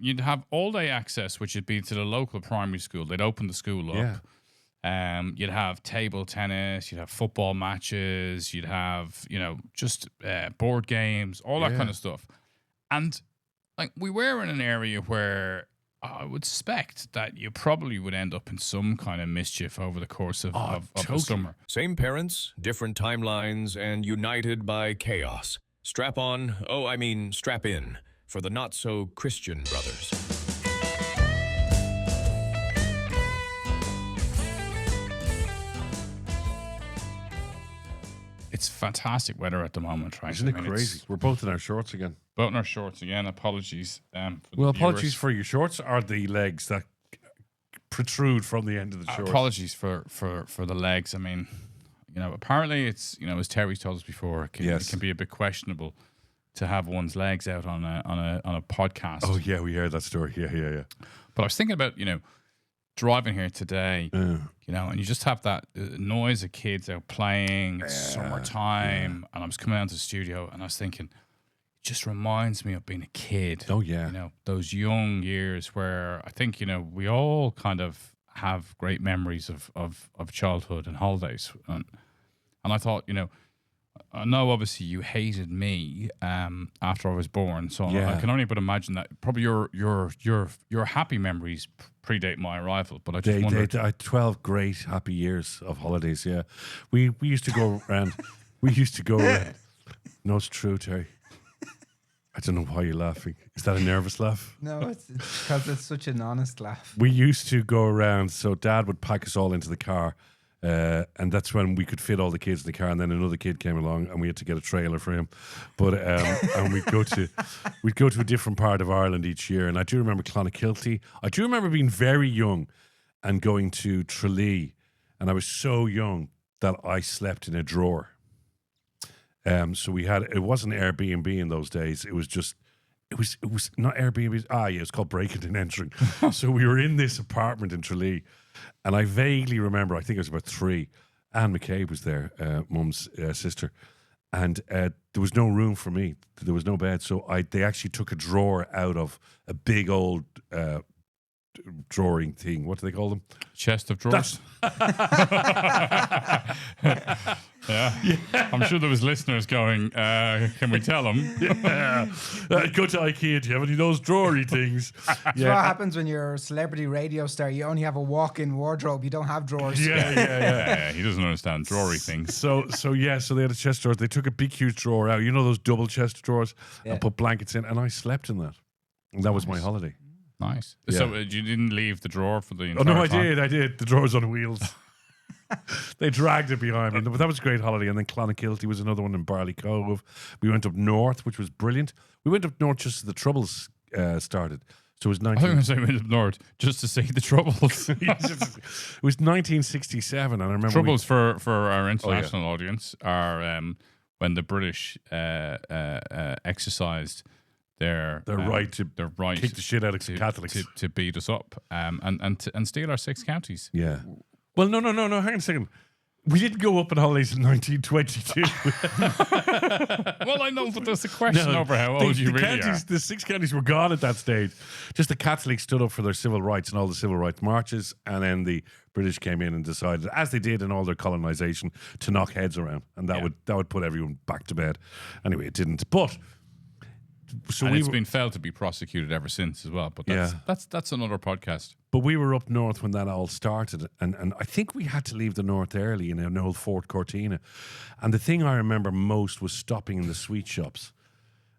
you'd have all-day access, which would be to the local primary school. They'd open the school up. You'd have table tennis, you'd have football matches, you'd have, just board games, all that kind of stuff. And like we were in an area where I would suspect that you probably would end up in some kind of mischief over the course of the summer. Same parents, different timelines, and united by chaos. Strap in for the not-so-Christian brothers. It's fantastic weather at the moment, right? Isn't it crazy? We're both in our shorts again. Both in our shorts again. Apologies. Apologies for your shorts or the legs that protrude from the end of the shorts. Apologies for the legs. I mean, apparently it's, as Terry's told us before, it can be a bit questionable to have one's legs out on a podcast. Oh yeah, we heard that story. Yeah. But I was thinking about, driving here today, and you just have that noise of kids out playing. It's summertime, and I was coming down to the studio, and I was thinking, it just reminds me of being a kid. Oh yeah, those young years where I think we all kind of have great memories of childhood and holidays, and I thought, I know obviously you hated me after I was born, so I can only but imagine that probably your happy memories predate my arrival. But I just wondered. I had 12 great happy years of holidays. Yeah, we used to go around. We used to go around. No, it's true, Terry. I don't know why you're laughing. Is that a nervous laugh? No, it's because it's such an honest laugh. We used to go around. So Dad would pack us all into the car. And that's when we could fit all the kids in the car, and then another kid came along, and we had to get a trailer for him. But and we'd go to a different part of Ireland each year. And I do remember Clonakilty. I do remember being very young and going to Tralee, and I was so young that I slept in a drawer. So it wasn't Airbnb in those days. It was not Airbnb. It was called breaking and entering. So we were in this apartment in Tralee. And I vaguely remember, I think it was about 3. Anne McCabe was there, Mum's sister. And there was no room for me. There was no bed. So they actually took a drawer out of a big old drawing thing. What do they call them? Chest of drawers. Yeah. I'm sure there was listeners going, can we tell them? Go to IKEA. Do you have any of those drawery things? That's what happens when you're a celebrity radio star. You only have a walk-in wardrobe. You don't have drawers. Yeah. He doesn't understand drawery things. So they had a chest drawer. They took a big, huge drawer out. You know those double chest drawers? And put blankets in. And I slept in that. And that was my holiday. Nice. Yeah. So you didn't leave the drawer for the entire time? Oh, no, I did. The drawer's on wheels. They dragged it behind me. But that was a great holiday. And then Clonakilty was another one in Barley Cove. We went up north, which was brilliant. We went up north just as the Troubles started. So it was I think we went up north just to see the Troubles. It was 1967, and I remember Troubles for our international audience are when the British exercised their right to kick the shit out of Catholics to beat us up and steal our 6 counties. Yeah. Well, no. Hang on a second. We didn't go up on holidays in 1922. Well, I know, but there's a question over how old you really are. The 6 counties were gone at that stage. Just the Catholics stood up for their civil rights and all the civil rights marches, and then the British came in and decided, as they did in all their colonisation, to knock heads around, and that would put everyone back to bed. Anyway, it didn't. But it's been felt to be prosecuted ever since as well. But that's another podcast. But we were up north when that all started, and I think we had to leave the north early in an old Ford Cortina. And the thing I remember most was stopping in the sweet shops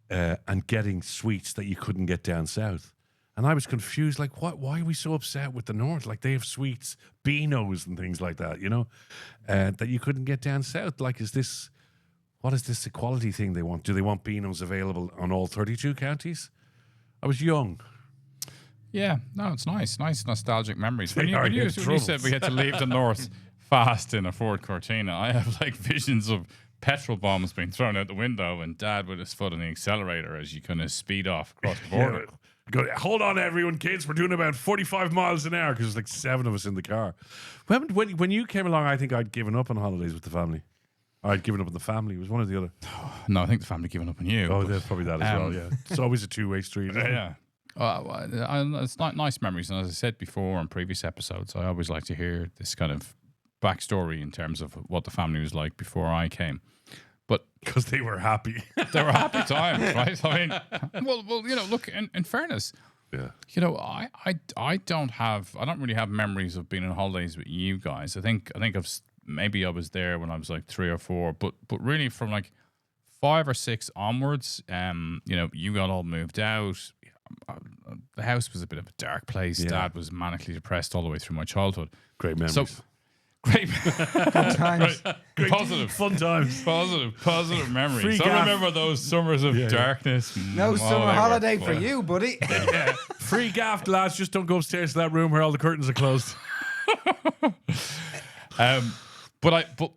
and getting sweets that you couldn't get down south. And I was confused, like, why are we so upset with the north? Like, they have sweets, Beanos and things like that, that you couldn't get down south. Like, what is this equality thing they want? Do they want Beanos available on all 32 counties? I was young. Yeah, no, it's nice nostalgic memories. When you said we had to leave the north fast in a Ford Cortina, I have like visions of petrol bombs being thrown out the window and Dad with his foot on the accelerator as you kind of speed off across the border. Go, hold on, everyone, kids. We're doing about 45 miles an hour because there's like 7 of us in the car. When you came along, I think I'd given up on holidays with the family. I'd given up on the family. It was one or the other. No, I think the family given up on you. Oh, there's probably that as well, yeah. It's always a two-way street. Yeah. It's not nice memories, and as I said before on previous episodes, I always like to hear this kind of backstory in terms of what the family was like before I came. But Because they were happy. they were happy times, right? I mean, well, look. In fairness, Yeah. I don't really have memories of being on holidays with you guys. I think maybe I was there when I was like 3 or 4, but really from like 5 or 6 onwards, you got all moved out. The house was a bit of a dark place. Yeah. Dad was manically depressed all the way through my childhood. Great memories. So great, Good times. Great positive, fun times. positive memories. Free I gaff. remember those summers of darkness. No Oh, summer they were holiday for fun. you, buddy. Free gaff, lads. Just don't go upstairs to that room where all the curtains are closed.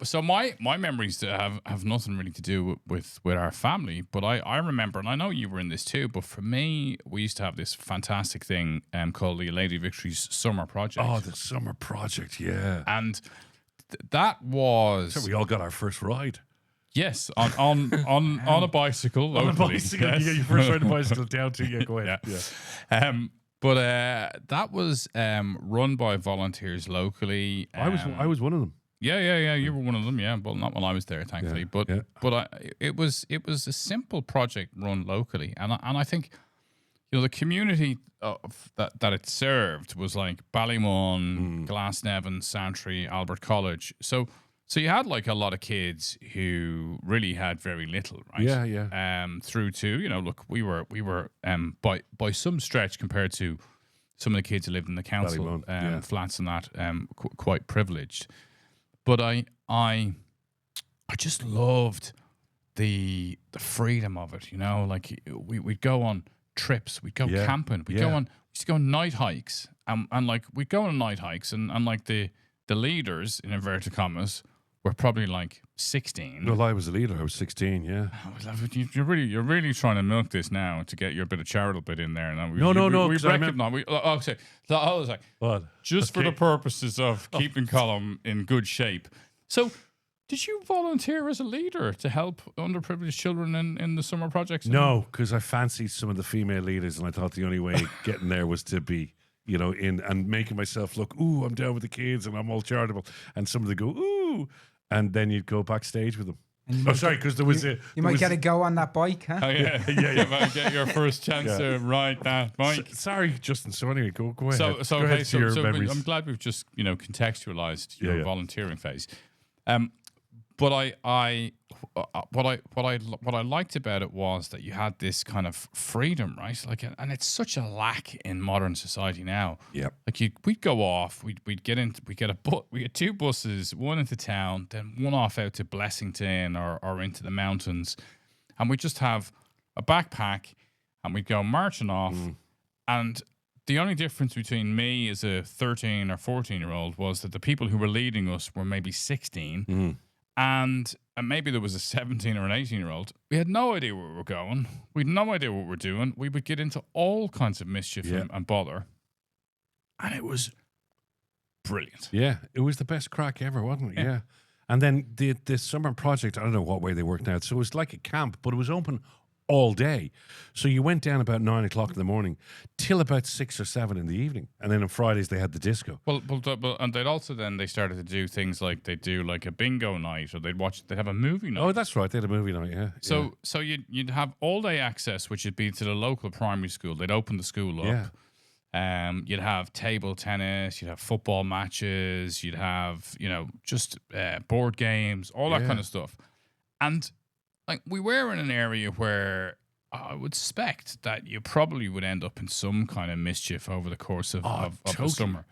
So my memories have nothing really to do with our family. But I remember, and I know you were in this too. But for me, we used to have this fantastic thing called the Lady Victory's Summer Project. Oh, the summer project, yeah. And that was So we all got our first ride. yes on a bicycle. On a locally, bicycle. yes. You get your first ride on a bicycle down to you. Go ahead. Yeah. But that was run by volunteers locally. I was one of them. Yeah. You were one of them. Yeah, well, not when I was there, thankfully. Yeah, But it was a simple project run locally, and I think the community that it served was like Ballymun, Glasnevin, Santry, Albert College. So you had like a lot of kids who really had very little, right? Yeah. Through to look, we were by some stretch compared to some of the kids who lived in the council Ballymun, yeah. flats and that quite privileged. But I just loved the freedom of it, like we'd go on trips, we'd go camping, we used to go on night hikes, and like we'd go on night hikes, and like the leaders in inverted commas were probably like 16. Well, I was a leader. I was 16, yeah. You're really trying to milk this now to get your bit of charitable bit in there. And No, we 'cause I recognize. Okay, so I was like, What? just for Okay. the purposes of keeping Colm in good shape. So, did you volunteer as a leader to help underprivileged children in the summer projects? No, because I fancied some of the female leaders, and I thought the only way getting there was to be, in and making myself look, ooh, I'm down with the kids, and I'm all charitable. And some of them go, ooh, and then you'd go backstage with them. Sorry, because there was You might get a go on that bike, huh? Oh yeah, You might get your first chance to ride that bike. Sorry, Justin. So anyway, go ahead. So Go ahead okay, to your so memories. I'm glad we've just contextualized your Yeah. volunteering phase. But what I liked about it was that you had this kind of freedom, right? Like, and it's such a lack in modern society now. Yep. Like we'd go off, we had 2 buses, one into town, then one off out to Blessington or into the mountains, and we just have a backpack, and we'd go marching off, and the only difference between me as a 13 or 14-year-old was that the people who were leading us were maybe 16. And maybe there was a 17 or an 18-year-old. We had no idea where we were going. We had no idea what we were doing. We would get into all kinds of mischief and bother. And it was brilliant. Yeah, it was the best crack ever, wasn't it? Yeah. And then the summer project, I don't know what way they worked out. So it was like a camp, but it was open all day. So you went down about 9 o'clock in the morning till about 6 or 7 in the evening. And then on Fridays they had the disco. Well, and they started to do things like they'd do like a bingo night, or they'd have a movie night. Oh, that's right. They had a movie night, yeah. So you'd have all day access, which would be to the local primary school. They'd open the school up. Yeah. You'd have table tennis, you'd have football matches, you'd have, just board games, all that kind of stuff. And like we were in an area where I would suspect that you probably would end up in some kind of mischief over the course of the summer.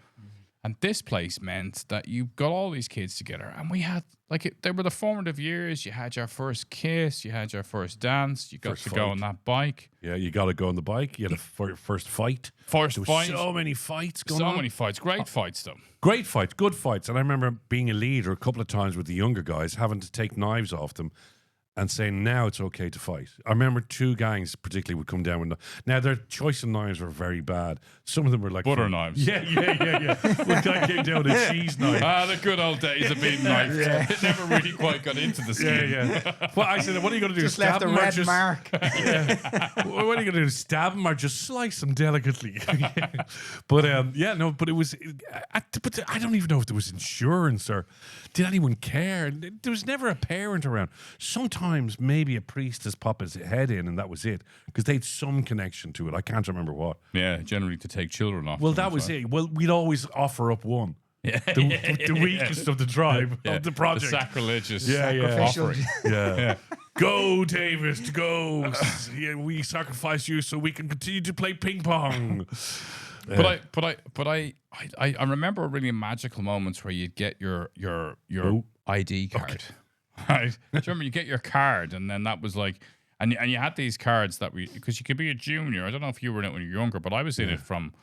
And this place meant that you got all these kids together, and we had they were the formative years. You had your first kiss, you had your first dance, you got to go on that bike. Yeah, you got to go on the bike. You had a first fight. There was so many fights going on. So many fights. Great fights, though. Great fights, good fights. And I remember being a leader a couple of times with the younger guys, having to take knives off them and saying now it's okay to fight. I remember 2 gangs particularly would come down with now their choice of knives were very bad. Some of them were like Butter knives. Yeah. One guy came down with a cheese knife. The good old days of being knifed. It never really quite got into the skin. Yeah. Well, I said, what are you going to do? Just Stab left a him or red just mark. What are you going to do? Stab him or just slice him delicately? But but it was. But I don't even know if there was insurance or did anyone care. There was never a parent around. Sometimes maybe a priest has popped his head in and that was it because they had some connection to it. I can't remember what. Yeah, generally to take children off. Well, that was it. Well, we'd always offer up one. Yeah, the weakest of the tribe of the project. The sacrilegious. Sacrificial. Yeah. Go, Davis, go. We sacrifice you so we can continue to play ping pong. But I remember really magical moments where you'd get your ID card. Okay. Right? Do you remember you get your card and then that was like, and you had these cards that because you could be a junior. I don't know if you were in it when you were younger, but I was in it from,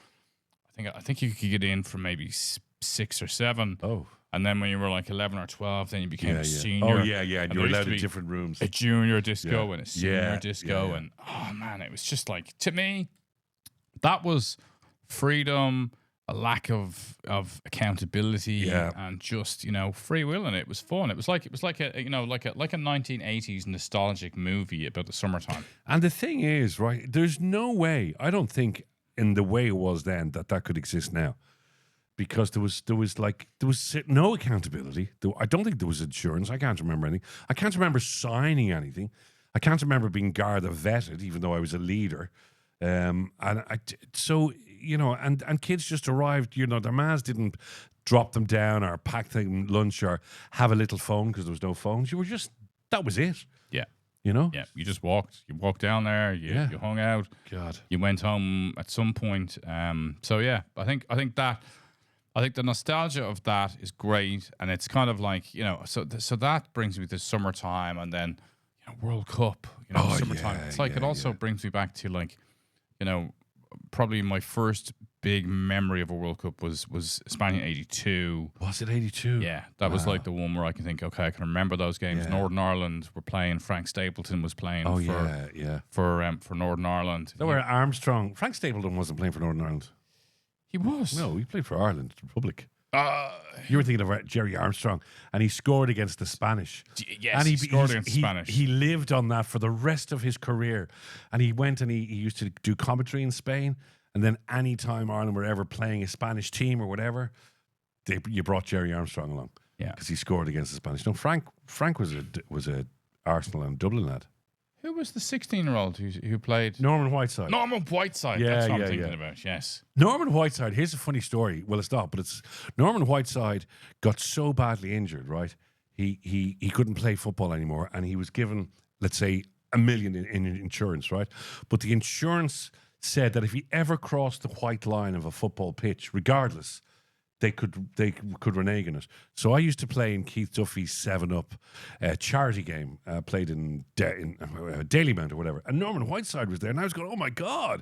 I think you could get in from maybe 6 or 7. Oh. And then when you were like 11 or 12, then you became a senior. Oh, yeah. And you were allowed in different rooms. A junior disco and a senior disco. Yeah. And, oh, man, it was just like, to me, that was freedom, a lack of accountability, and just free will, and it was fun. It was like a 1980s nostalgic movie about the summertime. And the thing is, right? There's no way. I don't think in the way it was then that could exist now, because there was no accountability. I don't think there was insurance. I can't remember anything. I can't remember signing anything. I can't remember being Garda vetted, even though I was a leader. And kids just arrived, their mas didn't drop them down or pack them lunch or have a little phone because there was no phones. That was it. Yeah. Yeah, you just walked. You walked down there. You hung out. God. You went home at some point. I think the nostalgia of that is great, and it's kind of like so that brings me to summertime, and then World Cup. Summertime. It's like it also brings me back to like probably my first big memory of a World Cup was Spain '82. Was it '82? Yeah, that was like the one where I can think, okay, I can remember those games. Yeah. Northern Ireland were playing. Frank Stapleton was playing. For Northern Ireland. That were Armstrong. Frank Stapleton wasn't playing for Northern Ireland. He was. No, he played for Ireland, the Republic. You were thinking of Jerry Armstrong, and he scored against the Spanish. Yes, and he scored against the Spanish. He lived on that for the rest of his career. And he went and he used to do commentary in Spain. And then any time Ireland were ever playing a Spanish team or whatever, you brought Jerry Armstrong along. Yeah, because he scored against the Spanish. No, Frank was a Arsenal and Dublin lad. Who was the 16-year-old who played? Norman Whiteside. Norman Whiteside. Yeah, that's what I'm thinking about. Yes. Norman Whiteside. Here's a funny story. Well, it's not, but it's Norman Whiteside got so badly injured. Right, he couldn't play football anymore, and he was given, let's say, $1 million in insurance. Right, but the insurance said that if he ever crossed the white line of a football pitch, regardless, they could renege on it. So I used to play in Keith Duffy's 7-Up charity game, played in Daily Mount or whatever. And Norman Whiteside was there, and I was going, oh my God.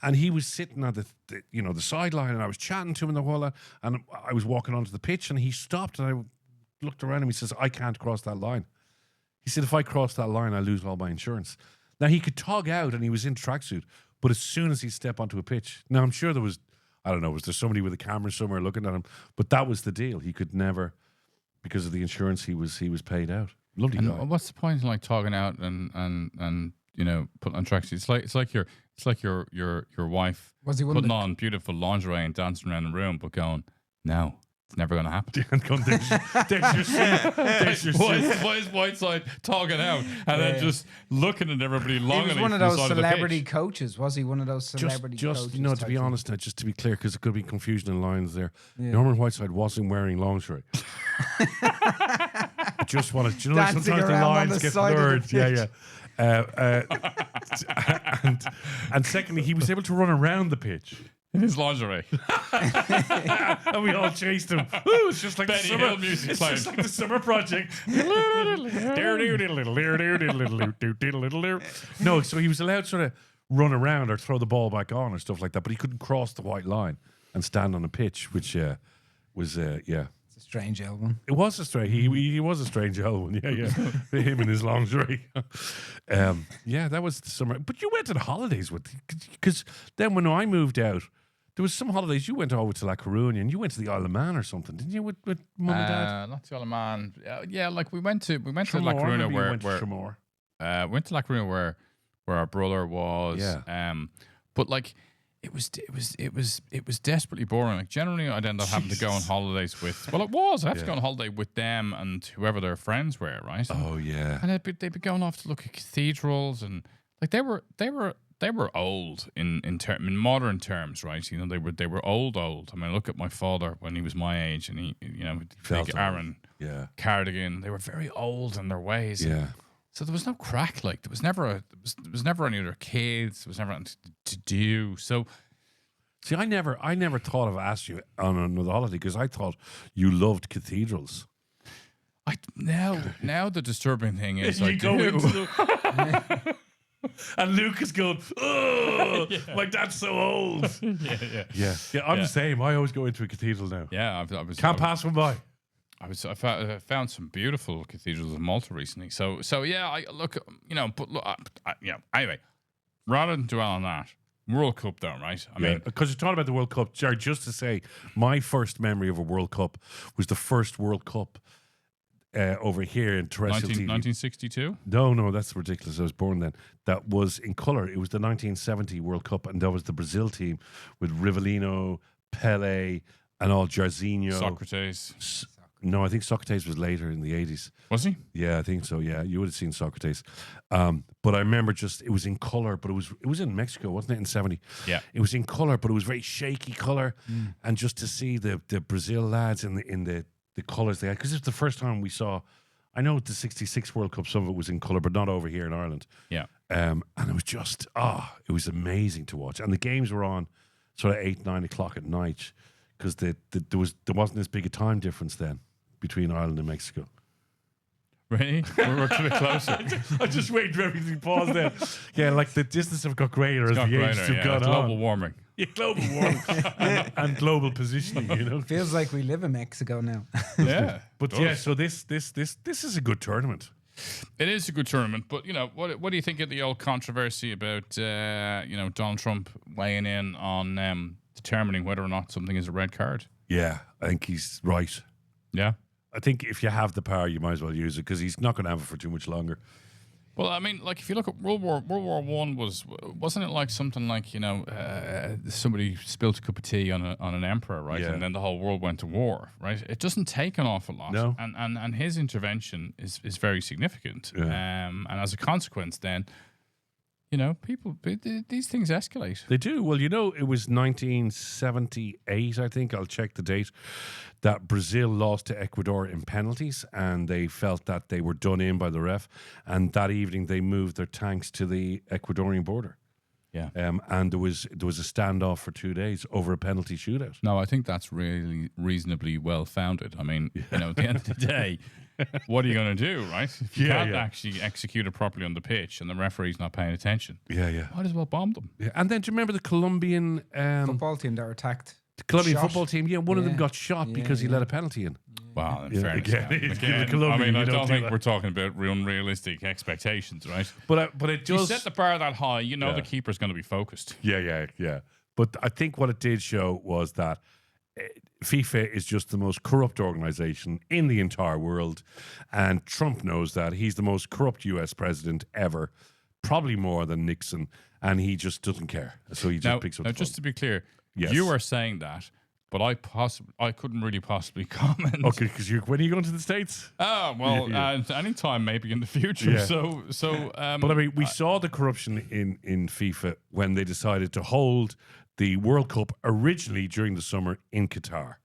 And he was sitting on the sideline, and I was chatting to him the whole lot, and I was walking onto the pitch, and he stopped, and I looked around him, he says, I can't cross that line. He said, if I cross that line, I lose all my insurance. Now, he could tug out, and he was in tracksuit, but as soon as he stepped onto a pitch, now I'm sure there was, I don't know, was there somebody with a camera somewhere looking at him? But that was the deal. He could never, because of the insurance, he was paid out. Lovely guy. What's the point in like talking out and putting on tracksuits? It's like your wife putting on beautiful lingerie and dancing around the room, but going, no, it's never going to happen. There's your Why is Whiteside talking out and then just looking at everybody longingly? He was one of those celebrity coaches. Was he one of those celebrity coaches? To be honest, just to be clear, because there could be confusion in lines there. Yeah. Norman Whiteside wasn't wearing lingerie. I just wanted, sometimes the lines get blurred. Yeah. And secondly, he was able to run around the pitch in his lingerie, and we all chased him. Ooh, it's just like Benny the summer Hill music. It's just like the summer project. No, so he was allowed to sort of run around or throw the ball back on or stuff like that, but he couldn't cross the white line and stand on a pitch, which was. It's a strange album. It was a strange. He was a strange old one. Yeah. Him in his lingerie. Yeah, that was the summer. But you went on holidays with, because then when I moved out, there was some holidays you went over to La Coruña and you went to the Isle of Man or something, didn't you? With mum and dad. Not the Isle of Man. Yeah, like we went to La Tremor, Coruña where where Tremor. went to La Coruña where our brother was. Yeah. But like it was desperately boring. Like generally, I'd end up having to go on holidays with. Well, it was. I had to go on holiday with them and whoever their friends were, right? Oh yeah. And they'd be going off to look at cathedrals and like they were old in modern terms, right? You know, they were old. I mean, look at my father when he was my age, and he Felt big old. Aaron cardigan. They were very old in their ways. Yeah. So there was no crack. Like there was never any other kids. There was never anything to do. So See, I never thought of asking you on another holiday because I thought you loved cathedrals. Now the disturbing thing is I go do. into the and Luke is going, oh, my dad's so old. Yeah. I'm the same. I always go into a cathedral now. Yeah, Can't pass one by. I found some beautiful cathedrals in Malta recently. So yeah, I look, but look, anyway, rather than dwell on that, World Cup though, right? I mean, because you're talking about the World Cup, Jared, just to say, my first memory of a World Cup was the first World Cup over here in terrestrial TV. 1962? No, that's ridiculous. I was born then. That was in colour. It was the 1970 World Cup, and that was the Brazil team with Rivellino, Pele, and all Jairzinho. Socrates. No, I think Socrates was later in the 80s. Was he? Yeah, I think so. Yeah, you would have seen Socrates. But I remember it was in colour, but it was in Mexico, wasn't it, in 70? Yeah. It was in colour, but it was very shaky colour. And just to see the Brazil lads in the colours they had, because it was the first time we saw, I know the 66 World Cup, some of it was in colour, but not over here in Ireland. Yeah. And it was just, it was amazing to watch. And the games were on sort of 8, 9 o'clock at night, because there wasn't as big a time difference then between Ireland and Mexico. Really? We're a bit closer. I just waited for everything to pause there. Yeah, like the distance have got greater as the ages have gone on. Global warming. Yeah, global warming and global positioning, Feels like we live in Mexico now. Yeah. But yeah, so this is a good tournament. It is a good tournament, but what do you think of the old controversy about Donald Trump weighing in on determining whether or not something is a red card? Yeah, I think he's right. Yeah. I think if you have the power, you might as well use it, because he's not going to have it for too much longer. Well, I mean, like if you look at World War One, wasn't it like something like somebody spilled a cup of tea on an emperor, right? Yeah. And then the whole world went to war, right? It doesn't take an awful lot, No. and his intervention is very significant, and as a consequence, then these things escalate. They do. Well, it was 1978, I think, I'll check the date, that Brazil lost to Ecuador in penalties, and they felt that they were done in by the ref. And that evening, they moved their tanks to the Ecuadorian border. Yeah. And there was a standoff for 2 days over a penalty shootout. No, I think that's really reasonably well founded. I mean, at the end of the day, what are you going to do, right? If you can't actually execute it properly on the pitch and the referee's not paying attention, might as well bomb them. Yeah. And then do you remember the Colombian football team that were attacked? The Colombian Shot. football team, one of them got shot because he let a penalty in. Wow, in fairness, again, I don't think we're talking about unrealistic expectations, right? But it You does set the bar that high, the keeper's going to be focused. Yeah. But I think what it did show was that FIFA is just the most corrupt organization in the entire world, and Trump knows that. He's the most corrupt US president ever, probably more than Nixon, and he just doesn't care. So he just picks up the phone. Just to be clear, Yes. you are saying that, but I couldn't really possibly comment. Okay, because when are you going to the States? Oh, well, anytime maybe in the future. Yeah. So But I mean, we saw the corruption in FIFA when they decided to hold the World Cup originally during the summer in Qatar.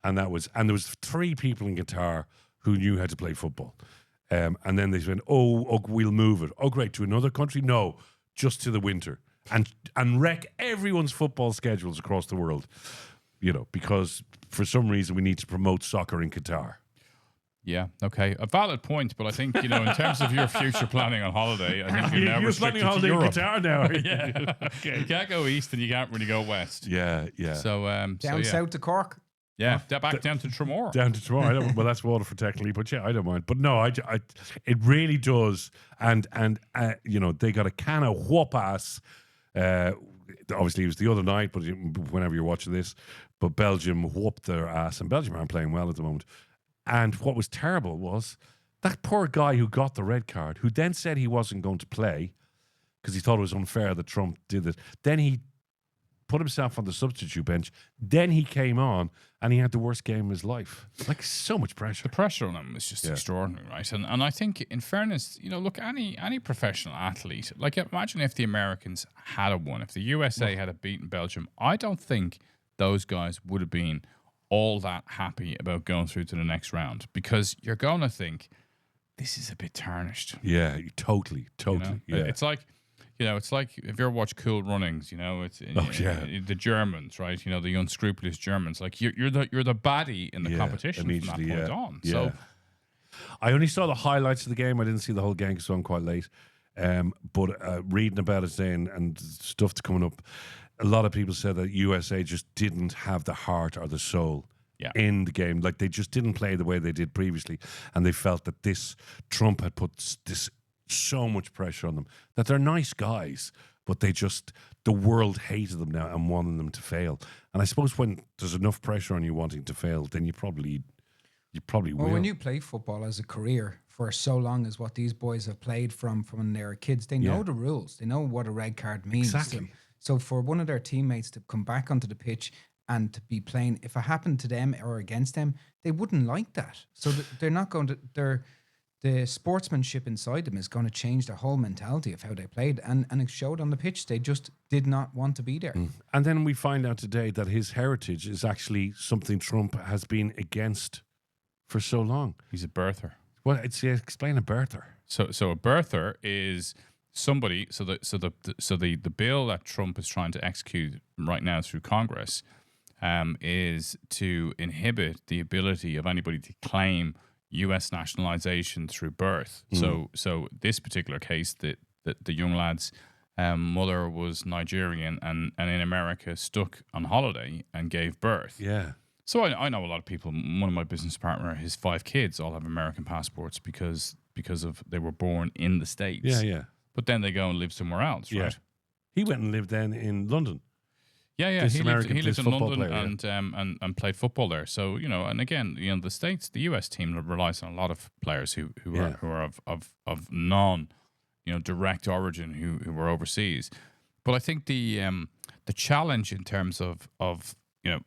And there was 3 people in Qatar who knew how to play football. And then they said, oh, we'll move it. Oh, great, to another country? No, just to the winter. And wreck everyone's football schedules across the world. Because for some reason we need to promote soccer in Qatar. Yeah, okay. A valid point, but I think, in terms of your future planning on holiday, I think you're now restricted to Europe. In Qatar now, are you? Yeah. Okay. You can't go east and you can't really go west. Yeah. Down south to Cork. Yeah, they're back down to Tremor. Down to Tremor. I don't, well, that's Waterford technically, but yeah, I don't mind. But no, it really does. And you know, they got a can of whoop ass. Obviously, it was the other night, but whenever you're watching this, but Belgium whooped their ass, and Belgium aren't playing well at the moment. And what was terrible was that poor guy who got the red card, who then said he wasn't going to play because he thought it was unfair that Trump did it. Then he put himself on the substitute bench. Then he came on and he had the worst game of his life. Like, so much pressure. The pressure on him is just extraordinary, right? And I think, in fairness, you know, look, any professional athlete, like, imagine if the Americans had won, if the USA had beaten Belgium. I don't think those guys would have been all that happy about going through to the next round, because you're going to think, this is a bit tarnished. Yeah, totally. You know? Yeah. It's like, you know, it's like if you ever watch Cool Runnings, you know, it's the Germans, right? You know, the unscrupulous Germans. Like, you're the baddie in the competition from that point on. Yeah. So I only saw the highlights of the game. I didn't see the whole game because I'm quite late. But reading about it then and stuff coming up, a lot of people said that USA just didn't have the heart or the soul in the game. Like, they just didn't play the way they did previously, and they felt that Trump had put this so much pressure on them, that they're nice guys, but the world hated them now and wanted them to fail. And I suppose when there's enough pressure on you wanting to fail, then you probably will. Well, when you play football as a career for so long as what these boys have played from when they were kids, they know the rules. They know what a red card means. Exactly. So for one of their teammates to come back onto the pitch and to be playing, if it happened to them or against them, they wouldn't like that. So they're not going to. The sportsmanship inside them is going to change their whole mentality of how they played, and it showed on the pitch. They just did not want to be there. And then we find out today that his heritage is actually something Trump has been against for so long. he's a birther. Well, explain a birther. So a birther is somebody. So the bill that Trump is trying to execute right now through Congress is to inhibit the ability of anybody to claim U.S. nationalization through birth. So this particular case, the young lad's mother was Nigerian and in America stuck on holiday and gave birth. Yeah. So I know a lot of people. One of my business partner, his 5 kids all have American passports because of they were born in the States. Yeah. But then they go and live somewhere else, right? Yeah. He went and lived then in London. Yeah. He lived in London player, and played football there. So, you know, and again, you know, the US team relies on a lot of players who are of non, you know, direct origin who were overseas. But I think the challenge in terms of you know,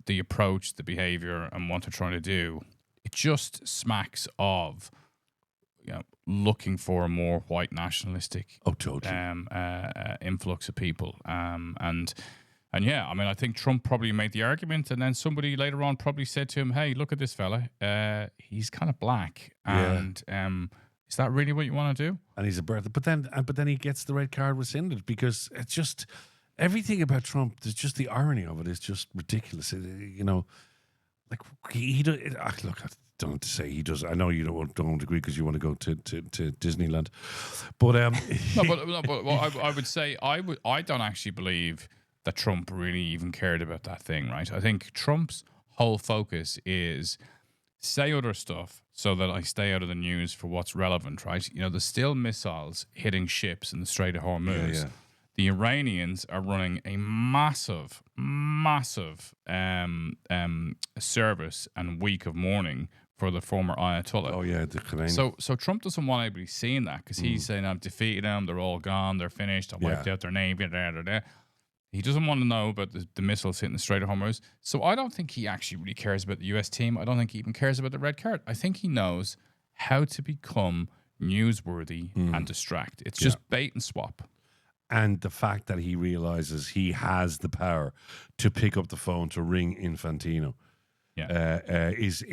the approach, the behavior, and what they're trying to do, it just smacks of, you know, looking for a more white nationalistic influx of people. And yeah, I mean, I think Trump probably made the argument, and then somebody later on probably said to him, "Hey, look at this fella. He's kind of black, and is that really what you want to do?" And he's a birther. But then he gets the red card rescinded, because it's just everything about Trump. There's just the irony of it is just ridiculous. You know, like he does. Look, I don't know what to say. He does. I know you don't agree because you want to go to Disneyland, but but I would say I don't actually believe that Trump really even cared about that thing, right? I think Trump's whole focus is say other stuff so that I stay out of the news for what's relevant, right? You know, there's still missiles hitting ships in the Strait of Hormuz. Yeah. The Iranians are running a massive service and week of mourning for the former Ayatollah. Oh yeah, the Khomeini. So Trump doesn't want anybody seeing that, because he's saying, I've defeated them, they're all gone, they're finished, I wiped out their navy, He doesn't want to know about the missiles hitting the Strait of Hormuz. So I don't think he actually really cares about the US team. I don't think he even cares about the red card. I think he knows how to become newsworthy and distract. It's just bait and swap. And the fact that he realizes he has the power to pick up the phone to ring Infantino is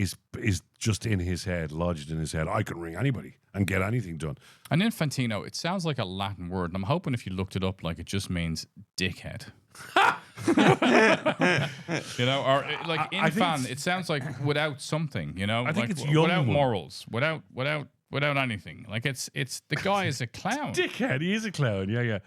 just in his head, lodged in his head. I can ring anybody and get anything done. And Infantino, it sounds like a Latin word, and I'm hoping if you looked it up, like, it just means dickhead. You know, or like infan, it sounds like without something. You know, I think like it's young without one. morals, without anything. Like it's the guy is a clown. Dickhead. He is a clown. Yeah.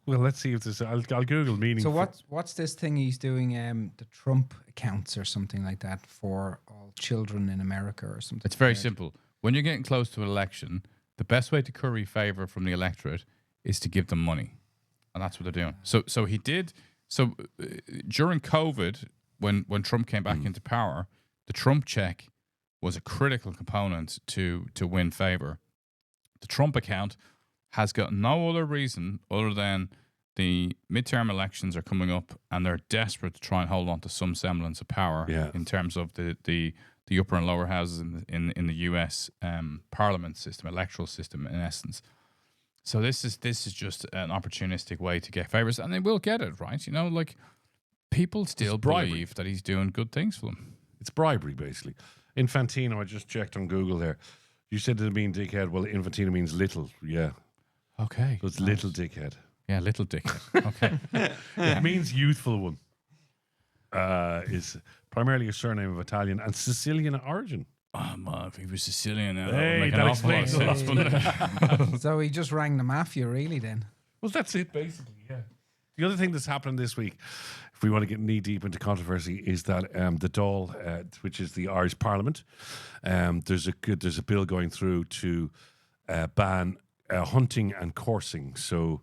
Well, let's see if this. I'll Google meaning. So what's this thing he's doing? The Trump accounts or something like that for all children in America or something. It's very simple. When you're getting close to an election, the best way to curry favor from the electorate is to give them money, and that's what they're doing. So he did. So during COVID, when Trump came back into power, the Trump check was a critical component to win favor. The Trump account has got no other reason other than the midterm elections are coming up and they're desperate to try and hold on to some semblance of power in terms of the upper and lower houses in the US parliament system, electoral system in essence. So this is just an opportunistic way to get favors, and they will get it, right? You know, like people still believe that he's doing good things for them. It's bribery, basically. Infantino, I just checked on Google there. You said it mean dickhead. Well, Infantino means little. Yeah. Okay. So it's little dickhead. Yeah, little dickhead. Okay. It means youthful one. Is primarily a surname of Italian and Sicilian origin. Oh, man, if he was Sicilian, that Hey, would make an that awful lot of explains sense, a lot. wouldn't it? So he just rang the mafia, really? Then Well, that's it, basically, yeah. The other thing that's happened this week, if we want to get knee-deep into controversy, is that the Dáil, which is the Irish Parliament, there's a bill going through to ban hunting and coursing. So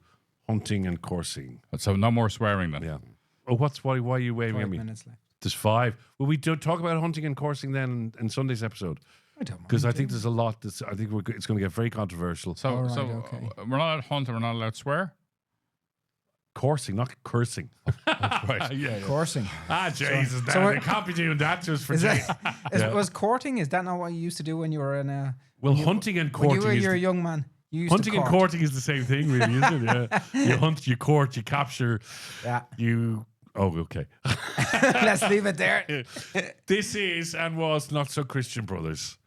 hunting and coursing. So no more swearing then. Yeah. Oh, why are you waving 5 at me? minutes left. There's 5. Will we talk about hunting and coursing then in Sunday's episode? I don't mind. Because I think there's a lot. I think it's going to get very controversial. So, All right, so okay. we're not allowed to hunt and we're not allowed to swear? Coursing, not cursing. Right. Yeah. Coursing. Jesus, so they can't be doing that just for Is Jay. that, was courting? Is that not what you used to do when you were in a? Well, hunting and When courting you were is a young man, you used hunting to and court. courting is the same thing, really, isn't it? Yeah. You hunt, you court, you capture, Yeah. you. Oh, okay. Let's leave it there. This is and was Not So Christian Brothers.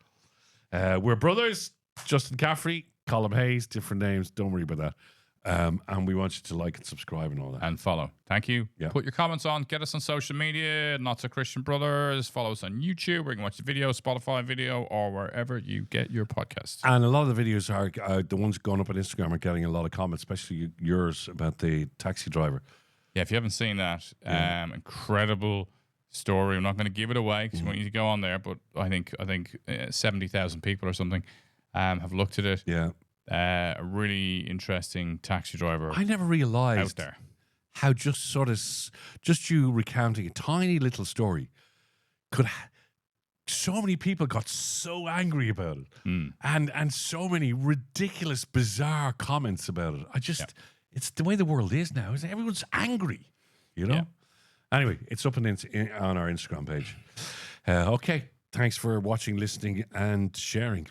We're brothers. Justin Caffrey, Colm Hayes, different names. Don't worry about that. And we want you to like and subscribe and all that. And follow. Thank you. Yeah. Put your comments on. Get us on social media. Not So Christian Brothers. Follow us on YouTube where you can watch the video, Spotify video, or wherever you get your podcasts. And a lot of the videos are the ones going up on Instagram are getting a lot of comments, especially yours about the taxi driver. Yeah, if you haven't seen that, incredible story. I'm not going to give it away because we want you to go on there, but I think 70,000 people or something have looked at it. Yeah. A really interesting taxi driver I never out realized there. how just you recounting a tiny little story so many people got so angry about it and so many ridiculous, bizarre comments about it. It's the way the world is now. Is everyone's angry, you know? Yeah. Anyway, it's up on our Instagram page. Okay. Thanks for watching, listening, and sharing.